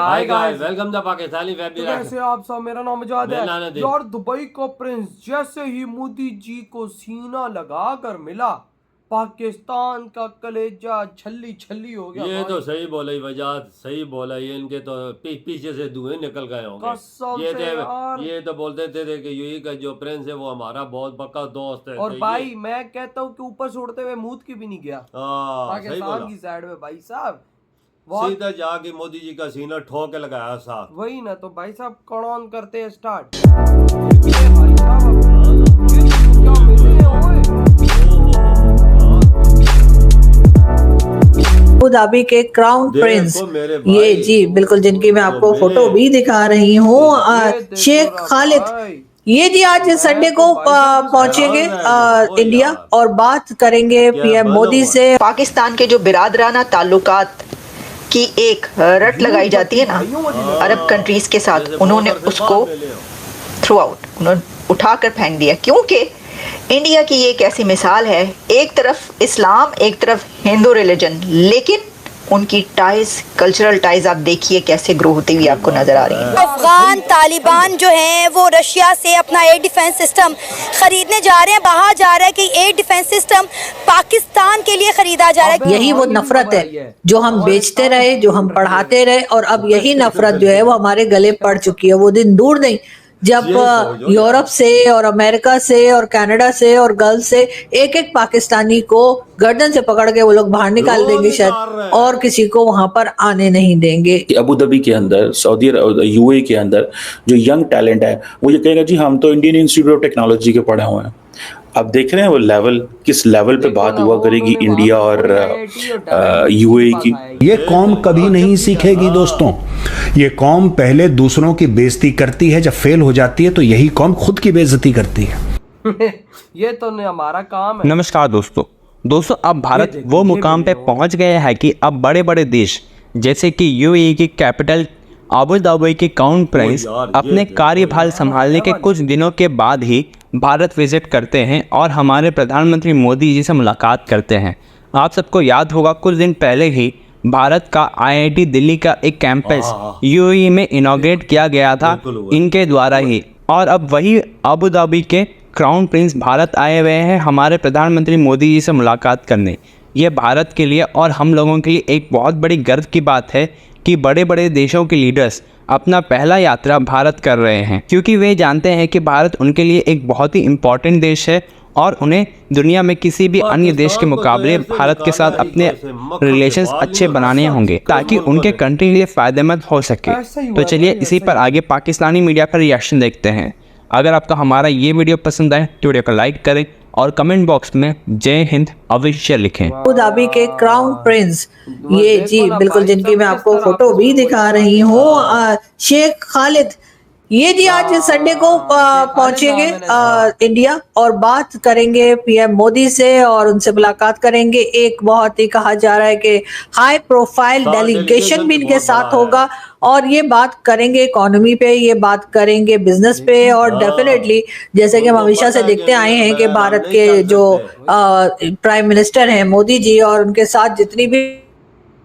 Hi guys, welcome the Pakistani web. तो कैसे आप सब? मेरा नाम आजाद है यार। दुबई का प्रिंस जैसे ही मोदी जी को सीना लगा कर मिला, पाकिस्तान का कलेजा छल्ली छल्ली हो गया। ये तो सही बोला ही वजह, सही बोला। ये इनके तो पीछे से धुएं निकल गए होंगे। ये तो बोलते थे कि यूएई का जो प्रिंस है वो हमारा बहुत पक्का दोस्त है। और भाई मैं कहता हूँ कि ऊपर से उड़ते हुए मूत की भी नहीं गया पाकिस्तान की साइड में। भाई साहब सीधा जाके मोदी जी का सीना ठोक के लगाया साथ। वही ना। तो भाई साहब कौन करते हैं स्टार्ट। अबू धाबी के क्राउन प्रिंस, ये जी बिल्कुल, जिनकी मैं आपको फोटो भी दिखा रही हूँ, शेख खालिद, ये जी आज संडे को पहुंचेंगे इंडिया और बात करेंगे पीएम मोदी से। पाकिस्तान के जो बिरादराना ताल्लुकात की एक रट लगाई जाती है ना अरब कंट्रीज के साथ, उन्होंने उसको थ्रू आउट उन्होंने उठाकर फेंक दिया। क्योंकि इंडिया की ये एक ऐसी मिसाल है, एक तरफ इस्लाम एक तरफ हिंदू रिलीजन, लेकिन उनकी टाइज, कल्चरल टाइज आप देखिए कैसे ग्रो होती हुई आपको नजर आ रही है। अफगान तालिबान जो हैं वो रशिया से अपना एयर डिफेंस सिस्टम खरीदने जा रहे हैं। बाहर जा रहा है कि एयर डिफेंस सिस्टम पाकिस्तान के लिए खरीदा जा रहा है। यही वो नफरत है जो हम बेचते रहे, जो हम पढ़ाते रहे, और अब यही नफरत जो है वो हमारे गले पड़ चुकी है। वो दिन दूर नहीं जब यूरोप से और अमेरिका से और कनाडा से और गल्फ से एक एक पाकिस्तानी को गर्दन से पकड़ के वो लोग बाहर निकाल देंगे शायद, और किसी को वहां पर आने नहीं देंगे। अबू धाबी के अंदर, सऊदी यूएई के अंदर जो यंग टैलेंट है वो ये कहेगा जी हम तो इंडियन इंस्टीट्यूट ऑफ टेक्नोलॉजी के पढ़े हुए हैं। अब देख रहे हैं वो लेवल, किस लेवल पे बात हुआ करेगी इंडिया और यूएई की। ये कौम कभी नहीं सीखेगी दोस्तों। ये कौम पहले दूसरों की बेइज्जती करती है, जब फेल हो जाती है तो यही कौम खुद की बेइज्जती करती है। ये तो हमारा काम है। नमस्कार दोस्तों, अब भारत वो मुकाम पे पहुंच गया है कि अब बड़े बड़े देश जैसे कि यूएई की कैपिटल अबू धाबी के क्राउन प्रिंस अपने कार्यभार संभालने के कुछ दिनों के बाद ही भारत विजिट करते हैं और हमारे प्रधानमंत्री मोदी जी से मुलाकात करते हैं। आप सबको याद होगा कुछ दिन पहले ही भारत का आईआईटी दिल्ली का एक कैंपस यूएई में इनॉग्रेट किया गया था इनके द्वारा ही, और अब वही अबू धाबी के क्राउन प्रिंस भारत आए हुए हैं हमारे प्रधानमंत्री मोदी जी से मुलाकात करने। ये भारत के लिए और हम लोगों के लिए एक बहुत बड़ी गर्व की बात है कि बड़े बड़े देशों के लीडर्स अपना पहला यात्रा भारत कर रहे हैं, क्योंकि वे जानते हैं कि भारत उनके लिए एक बहुत ही इम्पॉर्टेंट देश है और उन्हें दुनिया में किसी भी अन्य देश के मुकाबले भारत के साथ अपने रिलेशंस अच्छे बनाने होंगे ताकि उनके कंट्री के लिए फ़ायदेमंद हो सके। तो चलिए इसी पर आगे पाकिस्तानी मीडिया का रिएक्शन देखते हैं। अगर आपको हमारा ये वीडियो पसंद आए तो वीडियो को लाइक करें और कमेंट बॉक्स में जय हिंद अवश्य लिखें। अबू धाबी के क्राउन प्रिंस, ये जी बिल्कुल, जिनकी मैं आपको फोटो भी दिखा रही हूँ, शेख खालिद, ये जी आज संडे को पहुंचेंगे इंडिया और बात करेंगे पीएम मोदी से और उनसे मुलाकात करेंगे। एक बहुत ही कहा जा रहा है कि हाई प्रोफाइल डेलीगेशन भी इनके साथ होगा और ये बात करेंगे इकोनॉमी पे, ये बात करेंगे बिजनेस पे, और डेफिनेटली जैसे कि हम हमेशा से देखते आए हैं कि भारत के जो प्राइम मिनिस्टर हैं मोदी जी और उनके साथ जितनी भी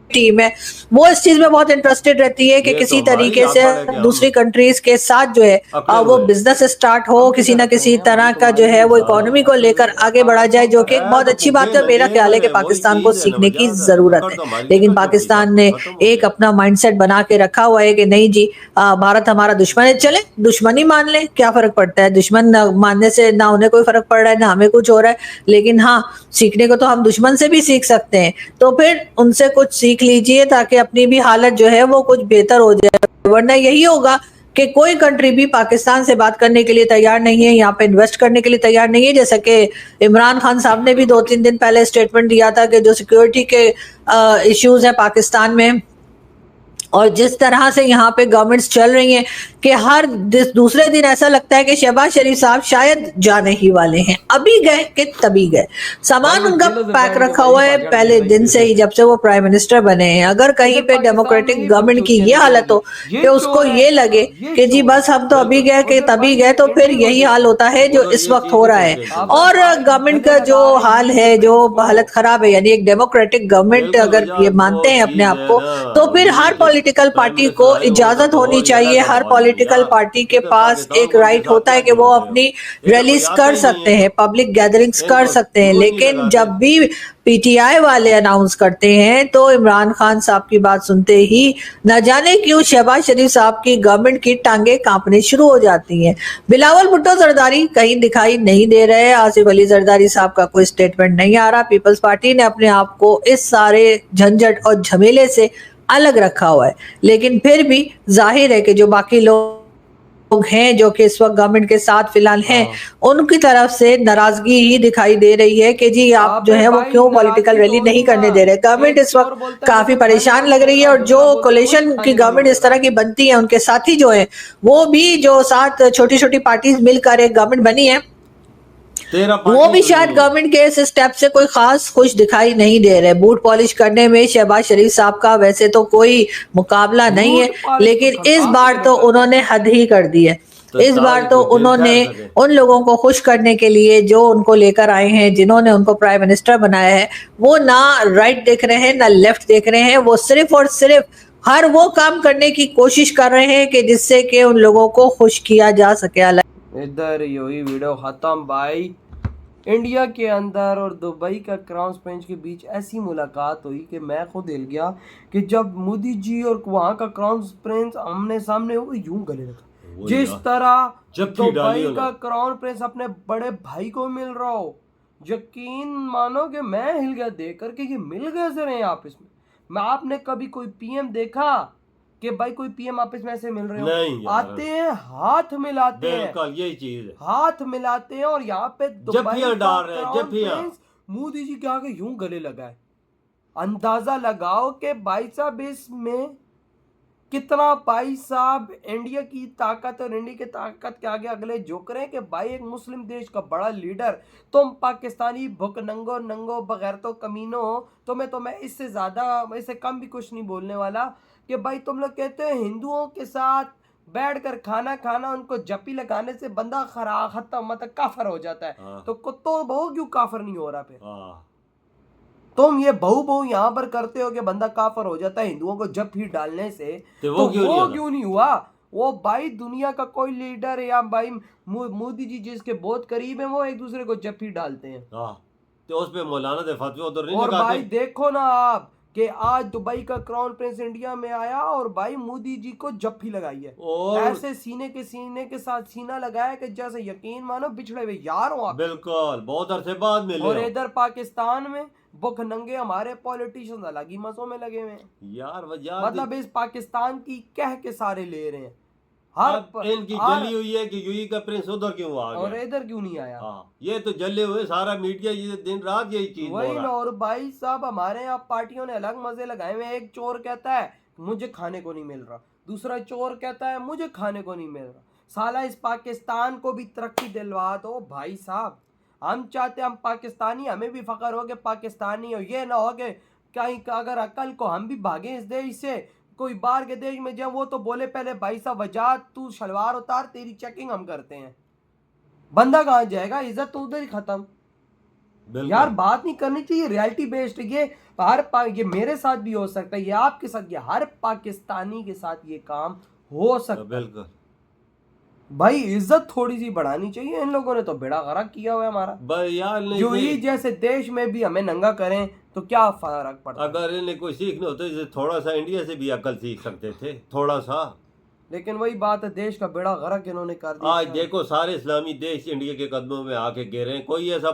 टीम है वो इस चीज में बहुत इंटरेस्टेड रहती है कि किसी तरीके से दूसरी कंट्रीज के साथ जो है वो बिजनेस स्टार्ट हो, किसी ना किसी तरह का जो है वो इकोनॉमी को लेकर आगे बढ़ा जाए, जो कि एक बहुत अच्छी बात है। मेरा ख्याल है कि पाकिस्तान को सीखने की जरूरत है, लेकिन पाकिस्तान ने एक अपना माइंडसेट बना के रखा हुआ है कि नहीं जी भारत हमारा दुश्मन है, चले दुश्मनी मान ले, क्या फर्क पड़ता है। दुश्मन मानने से ना उन्हें कोई फर्क पड़ रहा है ना हमें कुछ हो रहा है, लेकिन हाँ सीखने को तो हम दुश्मन से भी सीख सकते हैं। तो फिर उनसे कुछ सीख लीजिए ताकि अपनी भी हालत जो है वो कुछ बेहतर हो जाए, वरना यही होगा कि कोई कंट्री भी पाकिस्तान से बात करने के लिए तैयार नहीं है, यहाँ पे इन्वेस्ट करने के लिए तैयार नहीं है। जैसा कि इमरान खान साहब ने भी 2-3 दिन पहले स्टेटमेंट दिया था कि जो सिक्योरिटी के इश्यूज हैं पाकिस्तान में और जिस तरह से यहाँ पे गवर्नमेंट्स चल रही हैं कि हर दूसरे दिन ऐसा लगता है कि शहबाज शरीफ साहब शायद जाने ही वाले हैं, अभी गए कि तभी गए। सामान उनका पैक रखा हुआ है पहले दिन से ही, जब से वो प्राइम मिनिस्टर बने हैं। अगर कहीं पे डेमोक्रेटिक गवर्नमेंट की ये हालत हो कि उसको ये लगे कि जी बस हम तो अभी गए कि तभी गए, तो फिर यही हाल होता है जो इस वक्त हो रहा है। और गवर्नमेंट का जो हाल है, जो हालत खराब है, यानी एक डेमोक्रेटिक गवर्नमेंट अगर ये मानते हैं अपने आप को, तो फिर हर पॉलिटिकल पार्टी को इजाजत होनी चाहिए, हर पॉलिटिकल पार्टी के पास एक राइट होता है कि वो अपनी रैलीज कर सकते हैं, पब्लिक गैदरिंग्स कर सकते हैं, लेकिन जब भी पीटीआई वाले अनाउंस करते हैं तो इमरान खान साहब की बात सुनते ही न जाने क्यों शहबाज शरीफ साहब की गवर्नमेंट की टांगे कांपनी शुरू हो जाती हैं। बिलावल भुट्टो जरदारी कहीं दिखाई नहीं दे रहे, आसिफ अली जरदारी साहब का कोई स्टेटमेंट नहीं आ रहा। पीपल्स पार्टी ने अपने आप को इस सारे झंझट और झमेले से अलग रखा हुआ है, लेकिन फिर भी जाहिर है कि जो बाकी लोग हैं जो कि इस वक्त गवर्नमेंट के साथ फिलहाल हैं, उनकी तरफ से नाराजगी ही दिखाई दे रही है कि जी आप जो है वो क्यों पॉलिटिकल रैली नहीं करने दे रहे। गवर्नमेंट इस वक्त काफी परेशान लग रही है, और जो कोलिशन की गवर्नमेंट इस तरह की बनती है, उनके साथी जो है वो भी जो साथ छोटी छोटी पार्टीज मिलकर एक गवर्नमेंट बनी है, वो भी शायद गवर्नमेंट के इस स्टेप से कोई खास खुश दिखाई नहीं दे रहे। बूट पॉलिश करने में शहबाज शरीफ साहब का वैसे तो कोई मुकाबला नहीं है, लेकिन इस बार तो उन्होंने हद ही कर दी है। इस बार तो उन्होंने उन लोगों को खुश करने के लिए जो उनको लेकर आए हैं, जिन्होंने उनको प्राइम मिनिस्टर बनाया है, वो ना राइट देख रहे हैं ना लेफ्ट देख रहे हैं, वो सिर्फ और सिर्फ हर वो काम करने की कोशिश कर रहे हैं कि जिससे कि उन लोगों को खुश किया जा सके। इधर यही वीडियो खत्म भाई। इंडिया के अंदर और दुबई का क्राउन प्रिंस के बीच ऐसी मुलाकात हुई कि मैं खुद हिल गया कि जब मोदी जी और वहाँ का क्राउन प्रिंस आमने सामने हो यूं गले लगा, जिस तरह दुबई का क्राउन प्रिंस अपने बड़े भाई को मिल रहा हो, यकीन मानो कि मैं हिल गया देख कर कि ये मिल कैसे रहे हैं आपस में। मैं आपने कभी कोई पीएम देखा कि भाई कोई पीएम आपस में ऐसे मिल रहे हो? नहीं आते हैं, हाथ मिलाते हैं, बिल्कुल यही चीज है, हाथ मिलाते हैं। और यहाँ पे जफ्फियां डाल रहे हैं, जफ्फियां। मोदी जी के आगे यूं गले लगाए। अंदाजा लगाओ कि भाई साहब इसमें कितना भाई साहब इंडिया की ताकत और इंडिया की ताकत के आगे अगले झुक रहे हैं कि भाई एक मुस्लिम देश का बड़ा लीडर, तुम पाकिस्तानी भुक नंगो नंगो बगैर तो कमीनो हो, तो मैं इससे ज्यादा इससे कम भी कुछ नहीं बोलने वाला कि भाई तुम लोग कहते हैं हिंदुओं के साथ बैठकर खाना खाना, उनको जप्पी लगाने से बंदा खत्म मतलब काफर हो जाता है। तो कुत्तों बहू क्यों काफर नहीं हो रहा? फिर तुम ये बहु यहाँ पर करते हो कि बंदा काफर हो जाता है हिंदुओं को जप्पी डालने से, तो वो क्यों नहीं हुआ? वो भाई दुनिया का कोई लीडर या भाई मोदी जी जिसके बहुत करीब है, वो एक दूसरे को जप्पी डालते हैं। तो उस पे मौलाना दे फतवे उधर नहीं और लगाते। भाई देखो ना आप कि आज दुबई का क्राउन प्रिंस इंडिया में आया और भाई मोदी जी को जप्फी लगाई है, और ऐसे सीने के साथ सीना लगाया कि जैसे यकीन मानो बिछड़े हुए यार हो आप। बिल्कुल बहुत अरसे बाद मिले। और इधर पाकिस्तान में बुख नंगे हमारे पॉलिटिशियन अलग ही मसों में लगे हुए हैं यार। मतलब इस पाकिस्तान की कह के सारे ले रहे हैं। इनकी जली हुई है कि यूएई का प्रिंस उधर क्यों आ गया और इधर क्यों नहीं आया? ये तो जले हुए सारा मीडिया ये दिन रात यही चीज वही ना। और भाई साहब हमारे यहाँ पार्टियों ने अलग मजे लगाए हुए। एक चोर कहता है मुझे खाने को नहीं मिल रहा, दूसरा चोर कहता है मुझे खाने को नहीं मिल रहा। साला इस पाकिस्तान को भी तरक्की दिलवा दो भाई साहब। हम चाहते हम पाकिस्तानी, हमें भी फख्र हो कि पाकिस्तानी हो। ये ना हो कि कहीं अगर अकल को हम भी भागे इस देश से, कोई बाहर के देश में जाए वो तो बोले पहले भाई साहब वजह तू शलवार उतार, तेरी चेकिंग हम करते हैं। बंदा कहाँ जाएगा? इज्जत तो उधर ही खत्म। यार बात नहीं करनी चाहिए, रियलिटी बेस्ड। ये मेरे साथ भी हो सकता है, ये आपके साथ, ये हर पाकिस्तानी के साथ ये काम हो सकता है। बिल्कुल भाई इज्जत थोड़ी सी बढ़ानी चाहिए। इन लोगों ने तो बेड़ा गर्क किया हुआ है हमारा। यार यूएई जैसे देश में भी हमें नंगा करें तो क्या फर्क पड़ता? अगर इन्हें कोई सीखना होता है थोड़ा सा इंडिया से भी अकल सीख सकते थे, थोड़ा सा। लेकिन वही बात है, देश का बेड़ा गर्क इन्होंने कर दिया। आज देखो सारे इस्लामी देश इंडिया के कदमों में आके गिर रहे हैं। कोई ऐसा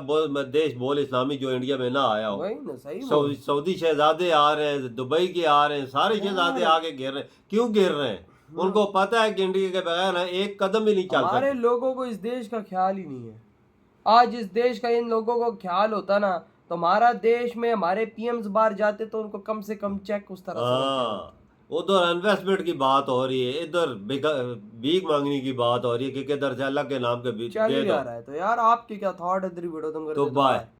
देश बोल इस्लामी जो इंडिया में ना आया हो। वही ना, सही। सऊदी शहजादे आ रहे हैं, दुबई के आ रहे हैं, सारे शहजादे आके गिर रहे हैं। क्यों गिर रहे हैं? उनको पता है कि इंडिया के बगैर एक कदम भी नहीं चल सकते। हमारे लोगों को इस देश का ख्याल ही नहीं है। आज इस देश का इन लोगों को ख्याल होता ना, तो हमारा देश में हमारे पीएम्स बाहर जाते तो उनको कम से कम चेक उस तरह से। उधर इन्वेस्टमेंट की बात हो रही है, इधर भीख मांगने की बात हो रही है कि किधर से अल्लाह के नाम के चल जा रहा है। तो यार आपके क्या थॉट है? वीडियो तुम तो बाय।